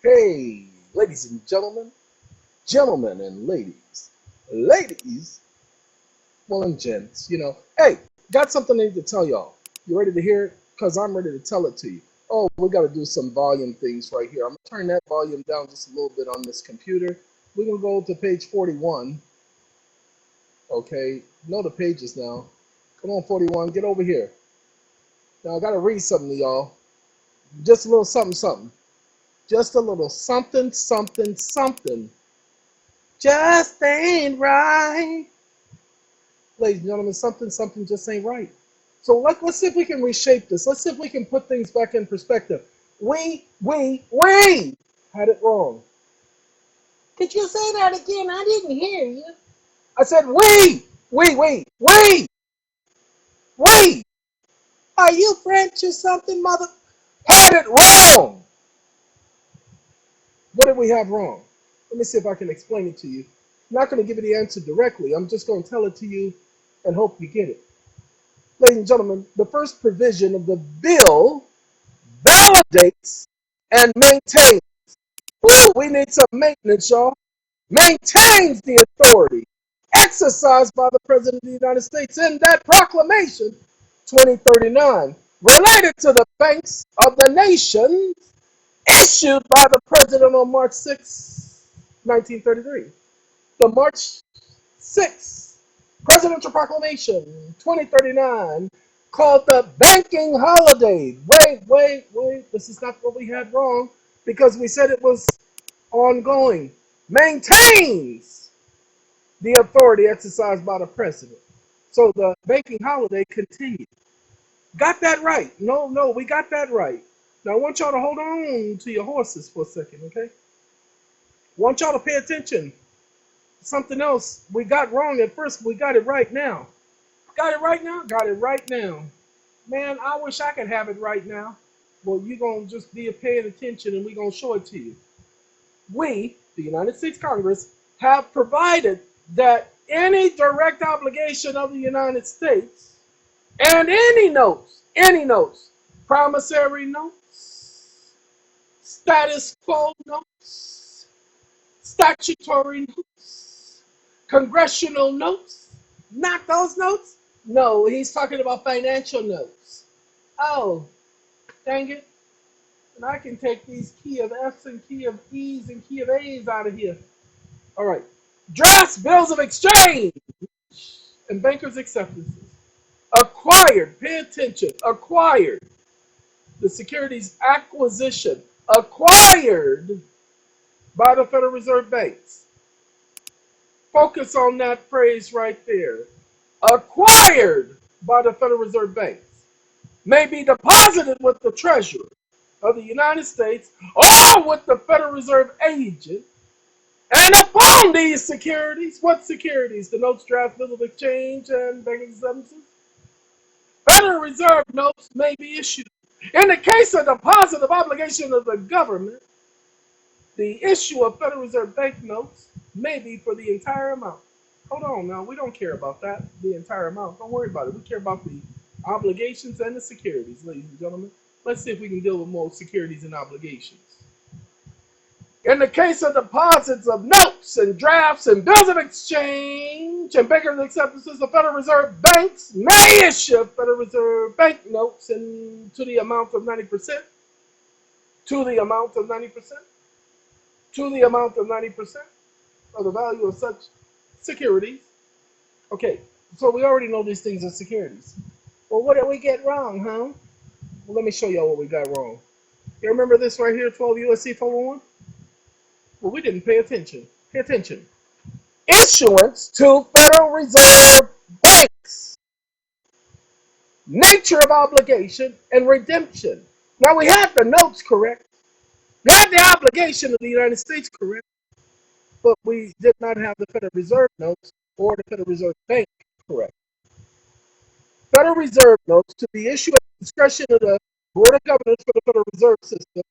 Hey, ladies and gentlemen, gentlemen and ladies, well, and gents, hey, got something I need to tell y'all. You ready to hear it? Because I'm ready to tell it to you. Oh, we got to do some volume things right here. I'm going to turn that volume down just a little bit on this computer. We're going to go to page 41. Okay, know the pages now. Come on, 41, get over here. Now, I got to read something to y'all. Just a little something, something. Just a little something, something, something. Just ain't right. Ladies and gentlemen, something, something just ain't right. So let's see if we can reshape this. Let's see if we can put things back in perspective. We had it wrong. Could you say that again? I didn't hear you. I said we. Are you French or something, mother? Had it wrong. What did we have wrong? Let me see if I can explain it to you. I'm not going to give you the answer directly. I'm just going to tell it to you and hope you get it. Ladies and gentlemen, the first provision of the bill validates and maintains. Woo, we need some maintenance, y'all. Maintains the authority exercised by the President of the United States in that proclamation, 2039, related to the banks of the nation, issued by the President on March 6, 1933. The March 6 Presidential Proclamation 2039 called the banking holiday. Wait. This is not what we had wrong because we said it was ongoing. Maintains the authority exercised by the president. So the banking holiday continued. Got that right. No, we got that right. Now I want y'all to hold on to your horses for a second, okay? Want y'all to pay attention. Something else we got wrong at first, we got it right now. Got it right now? Got it right now. Man, I wish I could have it right now. Well, you're going to just be paying attention and we're going to show it to you. We, the United States Congress, have provided that any direct obligation of the United States and any notes, promissory notes, status quo notes, statutory notes, congressional notes, not those notes. No, he's talking about financial notes. Oh, dang it. And I can take these key of F's and key of E's and key of A's out of here. All right. Drafts, bills of exchange, and bankers' acceptances. Acquired, pay attention, acquired. The securities acquisition, acquired by the Federal Reserve banks. Focus on that phrase right there. Acquired by the Federal Reserve banks may be deposited with the Treasury of the United States or with the Federal Reserve agent. And upon these securities, what securities? The notes, drafts, bills of exchange, and banking acceptances. Federal Reserve notes may be issued. In the case of deposit of obligation of the government, the issue of Federal Reserve bank notes may be for the entire amount. Hold on now, we don't care about that, the entire amount. Don't worry about it. We care about the obligations and the securities, ladies and gentlemen. Let's see if we can deal with more securities and obligations. In the case of deposits of notes and drafts and bills of exchange and bankers' acceptances, the Federal Reserve banks may issue Federal Reserve bank notes to the amount of 90%, to the amount of 90% of the value of such securities. Okay, so we already know these things are securities. Well, what did we get wrong, huh? Well, let me show y'all what we got wrong. You remember this right here, 12 U.S.C. 401? Well, we didn't pay attention. Pay attention. Issuance to Federal Reserve banks. Nature of obligation and redemption. Now, we had the notes correct. We had the obligation of the United States correct. But we did not have the Federal Reserve notes or the Federal Reserve Bank correct. Federal Reserve notes to be issued at the discretion of the Board of Governors for the Federal Reserve System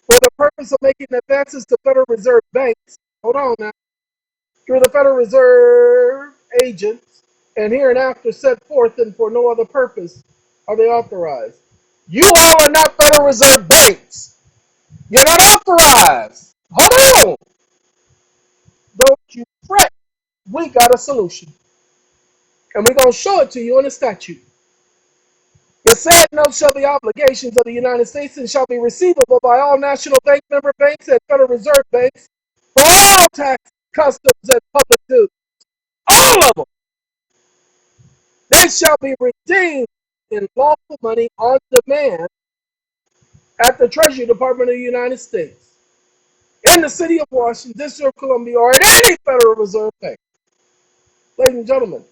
for the purpose of making advances to Federal Reserve banks, hold on now, through the Federal Reserve agents, and hereinafter set forth and for no other purpose are they authorized. You all are not Federal Reserve banks. You're not authorized. Hold on. Don't you fret. We got a solution. And we're going to show it to you in the statute. The said notes shall be obligations of the United States and shall be receivable by all national bank member banks and Federal Reserve banks for all tax, customs, and public dues. All of them. They shall be redeemed in lawful money on demand at the Treasury Department of the United States, in the city of Washington, District of Columbia, or at any Federal Reserve bank. Ladies and gentlemen,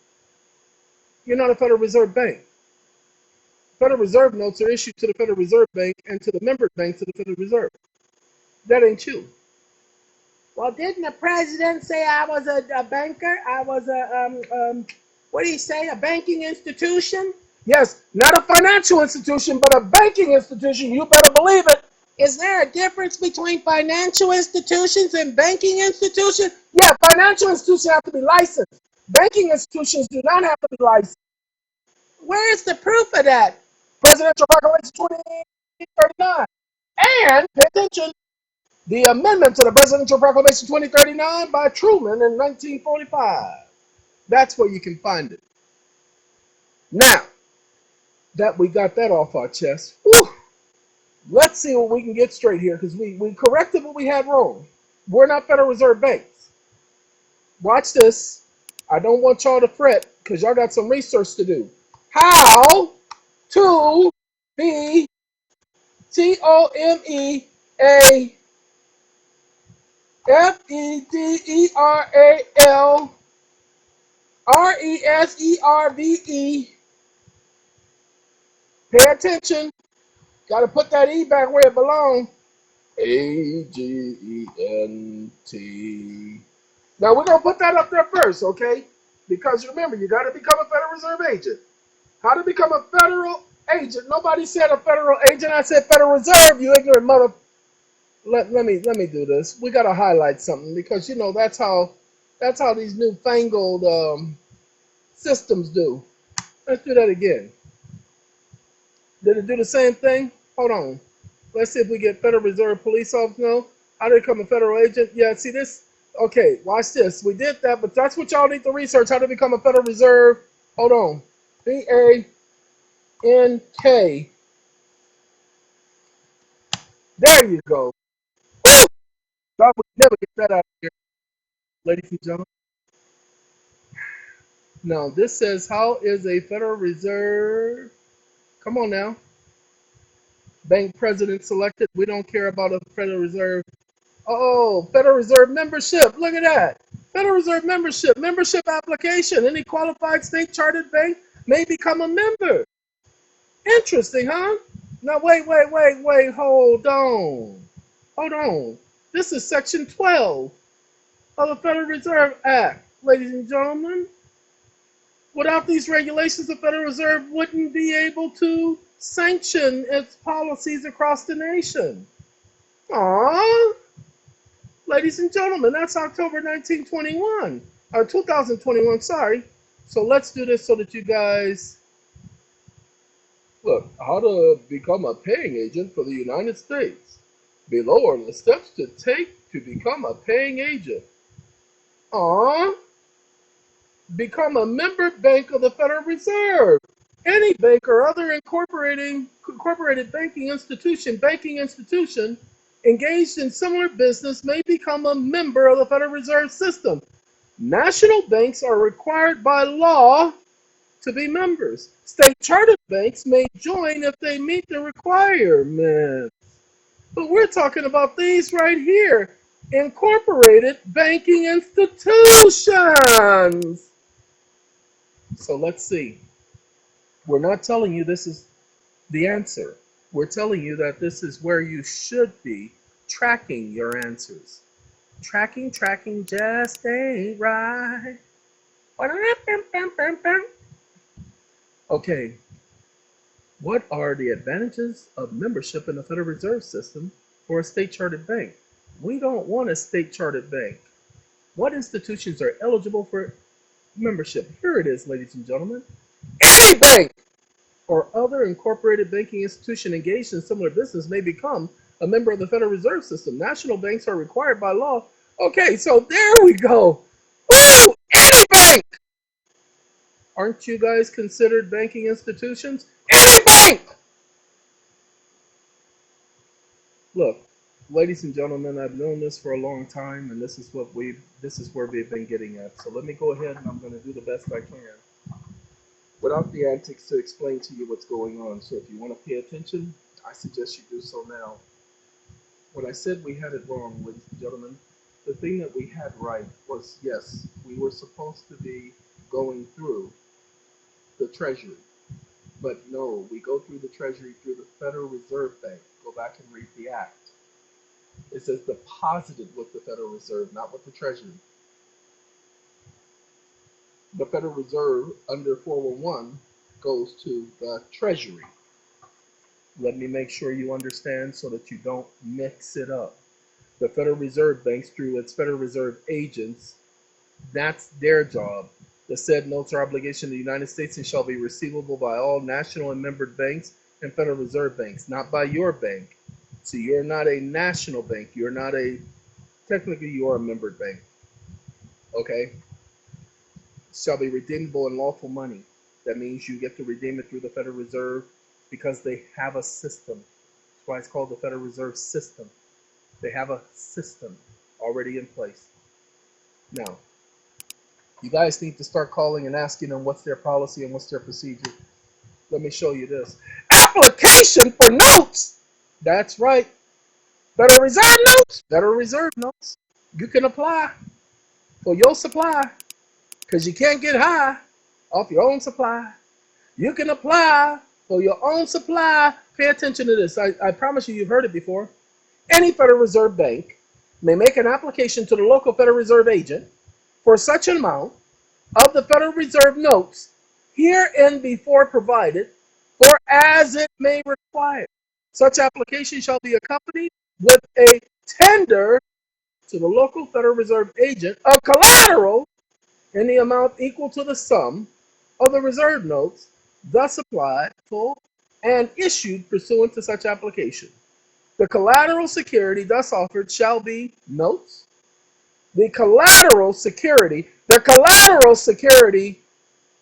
you're not a Federal Reserve bank. Federal Reserve notes are issued to the Federal Reserve Bank and to the member banks of the Federal Reserve. That ain't you. Well, didn't the president say I was a banker? I was what did he say? A banking institution? Yes, not a financial institution, but a banking institution. You better believe it. Is there a difference between financial institutions and banking institutions? Yeah, financial institutions have to be licensed. Banking institutions do not have to be licensed. Where is the proof of that? Presidential Proclamation 2039. And, pay attention, the amendment to the Presidential Proclamation 2039 by Truman in 1945. That's where you can find it. Now, that we got that off our chest, whew, let's see what we can get straight here, because we corrected what we had wrong. We're not Federal Reserve banks. Watch this. I don't want y'all to fret, because y'all got some research to do. How to be TOMEAFEDERALRESERVE. Pay attention. Got to put that E back where it belongs. AGENT. Now we're going to put that up there first, okay? Because remember, you got to become a Federal Reserve agent. How to become a federal agent? Nobody said a federal agent. I said Federal Reserve, you ignorant mother. Let me do this. We got to highlight something because, you know, that's how these newfangled systems do. Let's do that again. Did it do the same thing? Hold on. Let's see if we get Federal Reserve police officer. No. How to become a federal agent? Yeah, see this? Okay, watch this. We did that, but that's what y'all need to research. How to become a Federal Reserve. Hold on. BANK. There you go. Woo! I would never get that out of here, ladies and gentlemen. Now, this says, how is a Federal Reserve? Come on now. Bank president selected. We don't care about a Federal Reserve. Oh, Federal Reserve membership. Look at that. Federal Reserve membership. Membership application. Any qualified state chartered bank may become a member. Interesting, huh? Now, wait. Hold on. This is Section 12 of the Federal Reserve Act, ladies and gentlemen. Without these regulations, the Federal Reserve wouldn't be able to sanction its policies across the nation. Aww. Ladies and gentlemen, that's October 1921. Or 2021, sorry. So let's do this so that you guys... Look, how to become a paying agent for the United States. Below are the steps to take to become a paying agent. Aww. Become a member bank of the Federal Reserve. Any bank or other incorporated banking institution engaged in similar business may become a member of the Federal Reserve System. National banks are required by law to be members. State chartered banks may join if they meet the requirements. But we're talking about these right here. Incorporated banking institutions. So let's see. We're not telling you this is the answer. We're telling you that this is where you should be tracking your answers. Tracking just ain't right. Okay. What are the advantages of membership in the Federal Reserve System for a state chartered bank? We don't want a state chartered bank. What institutions are eligible for membership? Here it is, ladies and gentlemen. Any bank or other incorporated banking institution engaged in similar business may become a member of the Federal Reserve System. National banks are required by law. Okay, so there we go. Ooh, any bank! Aren't you guys considered banking institutions? Any bank! Look, ladies and gentlemen, I've known this for a long time, and this is where we've been getting at. So let me go ahead and I'm going to do the best I can without the antics to explain to you what's going on. So if you want to pay attention, I suggest you do so now. When I said we had it wrong, ladies and gentlemen, the thing that we had right was, yes, we were supposed to be going through the Treasury. But no, we go through the Treasury through the Federal Reserve Bank. Go back and read the act. It says deposited with the Federal Reserve, not with the Treasury. The Federal Reserve under 411 goes to the Treasury. Let me make sure you understand so that you don't mix it up. The Federal Reserve Banks, through its Federal Reserve agents, that's their job. The said notes are obligation of the United States and shall be receivable by all national and membered banks and Federal Reserve banks, not by your bank. So you're not a national bank. You're not technically you are a membered bank. Okay? Shall be redeemable in lawful money. That means you get to redeem it through the Federal Reserve because they have a system. That's why it's called the Federal Reserve System. They have a system already in place. Now, you guys need to start calling and asking them what's their policy and what's their procedure. Let me show you this. Application for notes. That's right. Federal Reserve notes. Federal Reserve notes. You can apply for your supply because you can't get high off your own supply. You can apply for your own supply. Pay attention to this. I promise you've heard it before. Any Federal Reserve Bank may make an application to the local Federal Reserve agent for such an amount of the Federal Reserve notes herein before provided, or as it may require. Such application shall be accompanied with a tender to the local Federal Reserve agent of collateral in the amount equal to the sum of the reserve notes thus applied for and issued pursuant to such application. The collateral security thus offered shall be notes. The collateral security,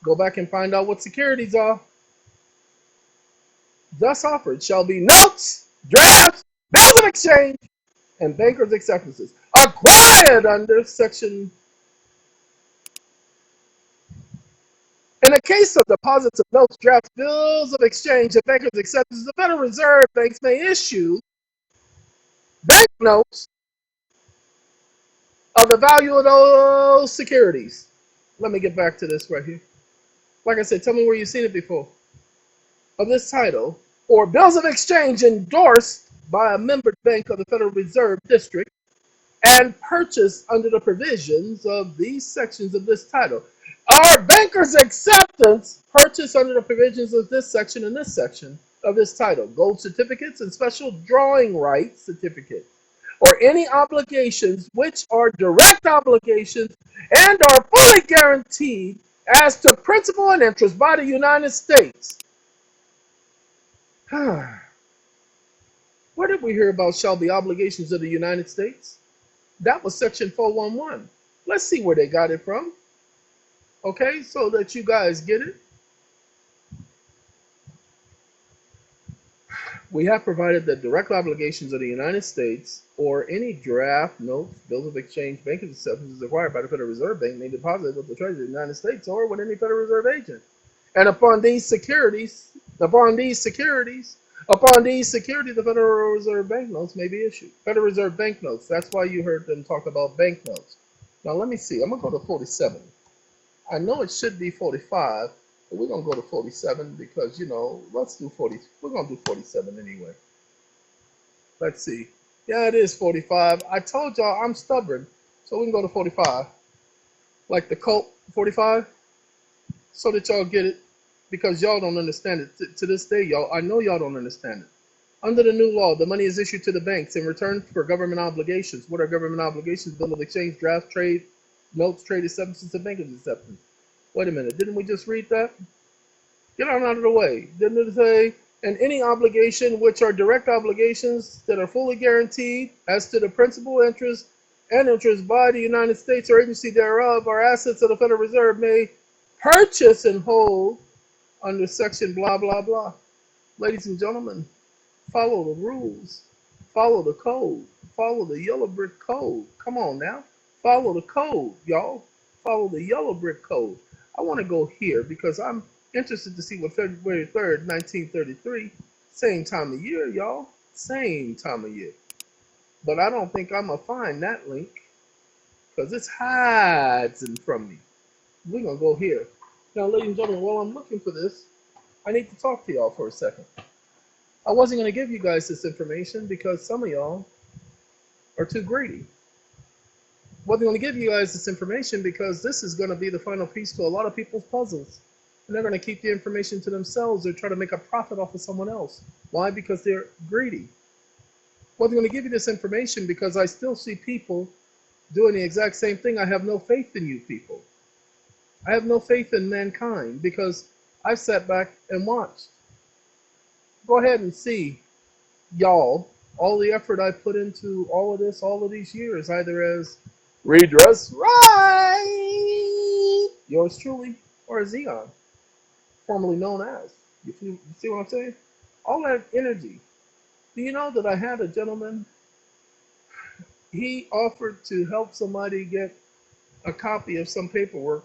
go back and find out what securities are. Thus offered shall be notes, drafts, bills of exchange, and bankers' acceptances acquired under section. In the case of deposits of notes, drafts, bills of exchange, and bankers' acceptances, the Federal Reserve banks may issue banknotes of the value of those securities. Let me get back to this right here. Like I said, tell me where you've seen it before. Of this title, or bills of exchange endorsed by a membered bank of the Federal Reserve District and purchased under the provisions of these sections of this title. Our banker's acceptance purchased under the provisions of this section and this section of this title. Gold certificates and special drawing rights certificates, or any obligations which are direct obligations and are fully guaranteed as to principal and interest by the United States. Where did we hear about shall be obligations of the United States? That was section 411. Let's see where they got it from. Okay, so that you guys get it. We have provided that direct obligations of the United States or any draft, notes, bills of exchange, banking acceptances acquired by the Federal Reserve Bank may deposit with the Treasury of the United States or with any Federal Reserve agent. And upon these securities, the Federal Reserve banknotes may be issued. Federal Reserve banknotes, that's why you heard them talk about banknotes. Now let me see, I'm going to go to 47. I know it should be 45, but we're going to go to 47 because, you know, let's do 40. We're going to do 47 anyway. Let's see. Yeah, it is 45. I told y'all I'm stubborn, so we can go to 45. Like the Colt 45, so that y'all get it, because y'all don't understand it. To this day, y'all, I know y'all don't understand it. Under the new law, the money is issued to the banks in return for government obligations. What are government obligations? Bill of exchange, draft, trade, notes, trade acceptances, and bankers acceptance. Wait a minute, didn't we just read that? Get on out of the way. Didn't it say and any obligation which are direct obligations that are fully guaranteed as to the principal interest and interest by the United States or agency thereof, or assets of the Federal Reserve may purchase and hold under section blah blah blah. Ladies and gentlemen, follow the rules, follow the code, follow the yellow brick code. Come on now, follow the code, y'all. Follow the yellow brick code. I want to go here because I'm interested to see what February 3rd, 1933, same time of year, y'all, same time of year. But I don't think I'm going to find that link because it's hiding from me. We're going to go here. Now, ladies and gentlemen, while I'm looking for this, I need to talk to y'all for a second. I wasn't going to give you guys this information because some of y'all are too greedy. I wasn't going to give you guys this information because this is going to be the final piece to a lot of people's puzzles. And they're going to keep the information to themselves or try to make a profit off of someone else. Why? Because they're greedy. I wasn't going to give you this information because I still see people doing the exact same thing. I have no faith in you people. I have no faith in mankind because I've sat back and watched. Go ahead and see, y'all, all the effort I put into all of this, all of these years, either as RedressRight, yours truly, or as Xeon, formerly known as. You see what I'm saying? All that energy. Do you know that I had a gentleman, he offered to help somebody get a copy of some paperwork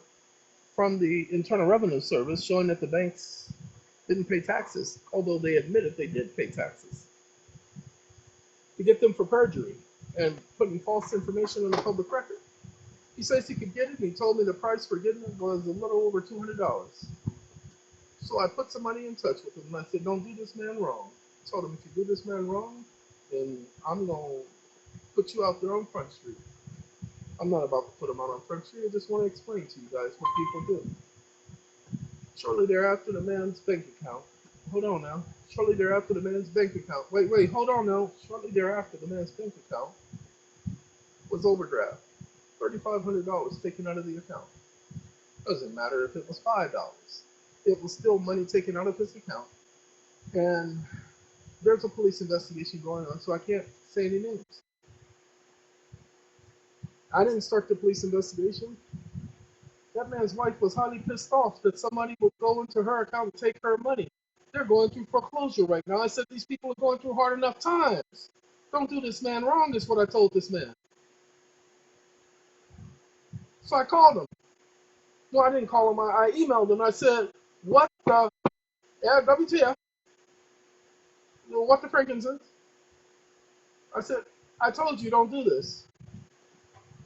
from the Internal Revenue Service showing that the banks didn't pay taxes, although they admitted they did pay taxes, to get them for perjury and putting false information on the public record. He says he could get it, and he told me the price for getting it was a little over $200. So I put somebody in touch with him, and I said, don't do this man wrong. I told him, if you do this man wrong, then I'm going to put you out there on Front Street. I'm not about to put him out on Front Street. I just want to explain to you guys what people do. Shortly thereafter, the man's bank account. Hold on now. Shortly thereafter, the man's bank account. Wait, hold on now. Shortly thereafter, the man's bank account was overdraft. $3,500 taken out of the account. Doesn't matter if it was $5. It was still money taken out of his account. And there's a police investigation going on, so I can't say any names. I didn't start the police investigation. That man's wife was highly pissed off that somebody would go into her account and take her money. They're going through foreclosure right now. I said, these people are going through hard enough times. Don't do this man wrong, is what I told this man. So I called him. No, I didn't call him. I emailed him. I said, what the, WTF? What the frankincense? I said, I told you don't do this.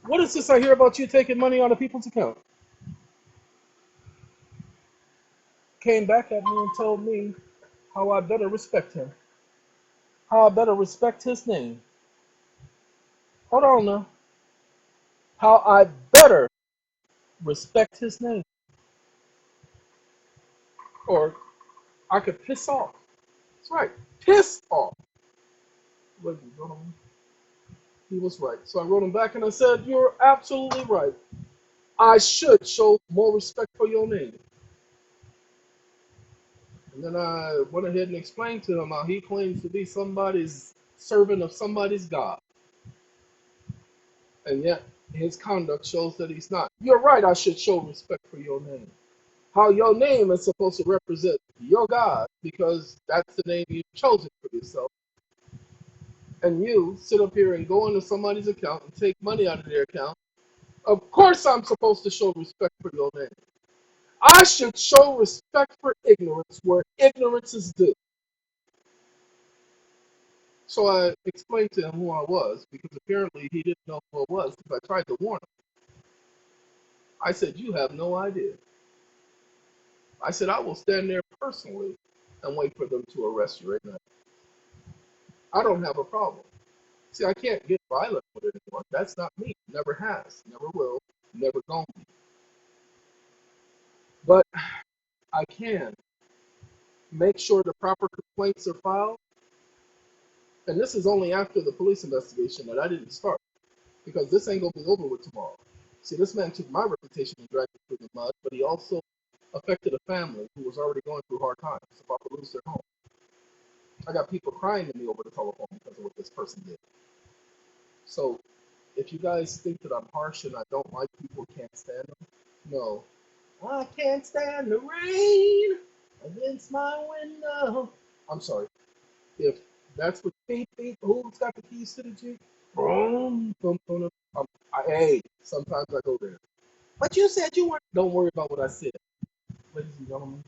What is this I hear about you taking money out of people's account? Came back at me and told me how I better respect him. How I better respect his name. Hold on now. How I better respect his name. Or I could piss off. That's right. Piss off. Ladies and gentlemen, he was right. So I wrote him back and I said, you're absolutely right. I should show more respect for your name. And then I went ahead and explained to him how he claims to be somebody's servant of somebody's God. And yet his conduct shows that he's not. You're right, I should show respect for your name. How your name is supposed to represent your God, because that's the name you've chosen for yourself. And you sit up here and go into somebody's account and take money out of their account. Of course I'm supposed to show respect for your name. I should show respect for ignorance where ignorance is due. So I explained to him who I was, because apparently he didn't know who I was, because I tried to warn him. I said, you have no idea. I said, I will stand there personally and wait for them to arrest you right now. I don't have a problem. See, I can't get violent with anyone. That's not me. Never has. Never will. Never going to be. But I can make sure the proper complaints are filed. And this is only after the police investigation that I didn't start. Because this ain't going to be over with tomorrow. See, this man took my reputation and dragged it through the mud, but he also affected a family who was already going through hard times, about to lose their home. I got people crying to me over the telephone because of what this person did. So if you guys think that I'm harsh and I don't like people, can't stand them, no. I can't stand the rain against my window. I'm sorry. If that's what beep beep, who's got the keys to the Jeep? Boom, boom, boom. Hey, sometimes I go there. But you said you weren't. Don't worry about what I said, ladies and gentlemen.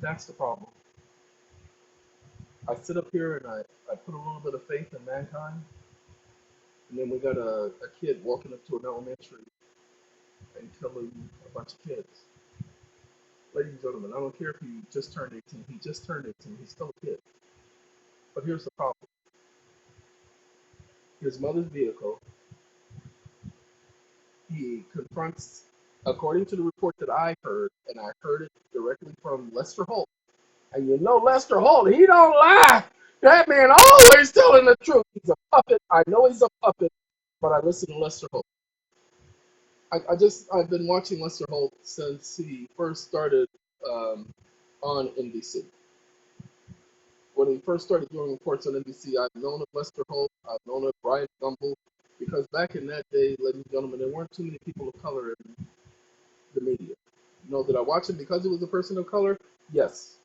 That's the problem. I sit up here and I put a little bit of faith in mankind, and then we got a kid walking up to an elementary and killing a bunch of kids. Ladies and gentlemen, I don't care if he just turned 18. He just turned 18. He's still a kid. But here's the problem. His mother's vehicle, he confronts, according to the report that I heard, and I heard it directly from Lester Holt. And you know Lester Holt, he don't lie. That man always telling the truth. He's a puppet. I know he's a puppet, but I listen to Lester Holt. I've been watching Lester Holt since he first started on NBC. When he first started doing reports on NBC, I've known of Lester Holt, I've known of Brian Gumble, because back in that day, ladies and gentlemen, there weren't too many people of color in the media. You know, did I watch him because he was a person of color? Yes.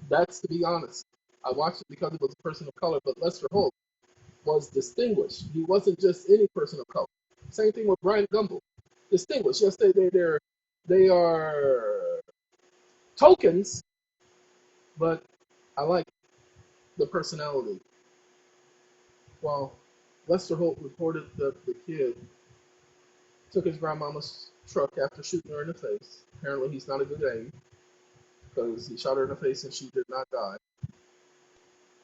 That's to be honest. I watched it because he was a person of color, but Lester Holt was distinguished. He wasn't just any person of color. Same thing with Brian Gumble. Distinguished. Yes, they are tokens, but I like the personality. Well, Lester Holt reported that the kid took his grandmama's truck after shooting her in the face. Apparently, he's not a good aim because he shot her in the face and she did not die.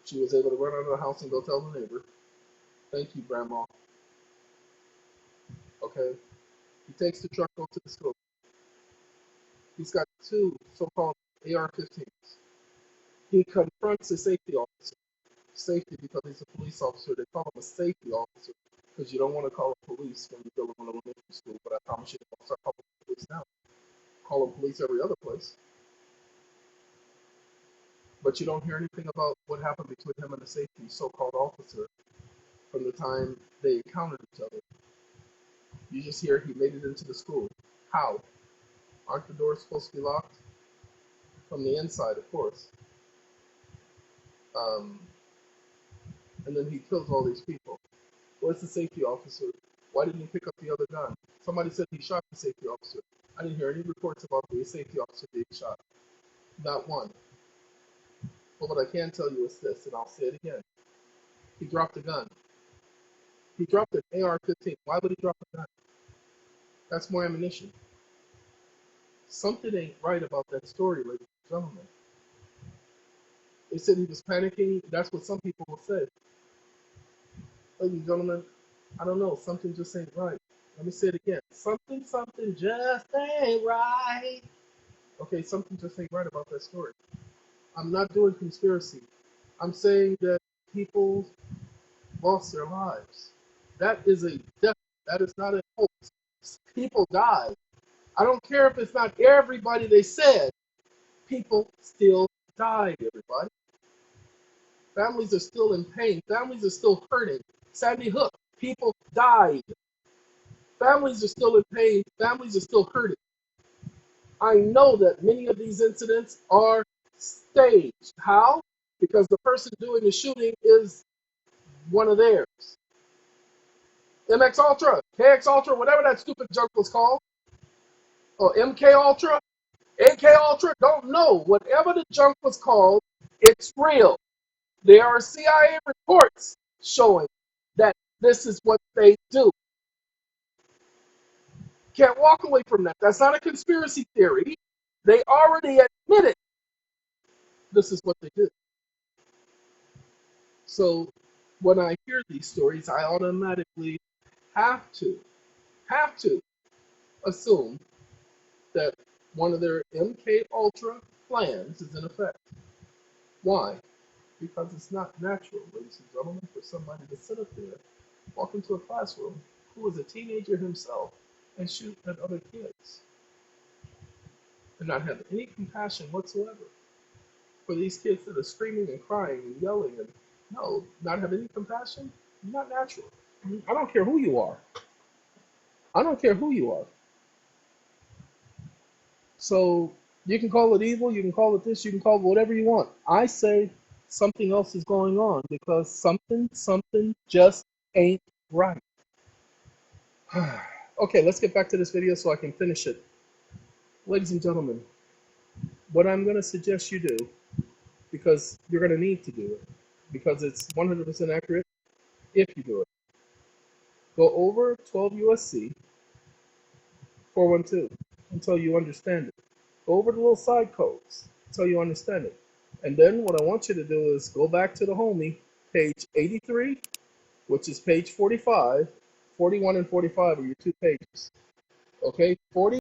She was able to run out of the house and go tell the neighbor, "Thank you, Grandma." Okay? He takes the truck over to the school. He's got two so-called AR-15s. He confronts the safety officer. Safety because he's a police officer. They call him a safety officer because you don't want to call them police when you're dealing with elementary school. But I promise you, they don't start calling them police now. Call them police every other place. But you don't hear anything about what happened between him and the safety so-called officer from the time they encountered each other. You just hear he made it into the school. How? Aren't the doors supposed to be locked? From the inside, of course. And then he kills all these people. Where's the safety officer? Why didn't he pick up the other gun? Somebody said he shot the safety officer. I didn't hear any reports about the safety officer being shot. Not one. But what I can tell you is this, and I'll say it again. He dropped a gun. He dropped an AR-15. Why would he drop a gun? That's more ammunition. Something ain't right about that story, ladies and gentlemen. They said he was panicking. That's what some people will say. Ladies and gentlemen, I don't know. Something just ain't right. Let me say it again. Something just ain't right. Okay, something just ain't right about that story. I'm not doing conspiracy. I'm saying that people lost their lives. That is a death. That is not a hoax. People died. I don't care if it's not everybody they said. People still died, everybody. Families are still in pain. Families are still hurting. Sandy Hook, people died. Families are still in pain. Families are still hurting. I know that many of these incidents are staged. How? Because the person doing the shooting is one of theirs. MX Ultra, KX Ultra, whatever that stupid junk was called, or MK Ultra, AK Ultra, don't know. Whatever the junk was called, it's real. There are CIA reports showing that this is what they do. Can't walk away from that. That's not a conspiracy theory. They already admitted this is what they do. So when I hear these stories, I automatically have to assume that one of their MK Ultra plans is in effect. Why? Because it's not natural, ladies and gentlemen, for somebody to sit up there, walk into a classroom, who was a teenager himself, and shoot at other kids, and not have any compassion whatsoever. for these kids that are screaming and crying and yelling and no, not have any compassion, you're not natural. I don't care who you are. I don't care who you are. So you can call it evil, you can call it this, you can call it whatever you want. I say something else is going on because something just ain't right. Okay, let's get back to this video so I can finish it. Ladies and gentlemen, what I'm going to suggest you do, because you're going to need to do it, because it's 100% accurate if you do it. Go over 12 USC 412 until you understand it. Go over the little side codes until you understand it. And then what I want you to do is go back to the homie, page 83, which is page 45. 41 and 45 are your two pages. Okay, 40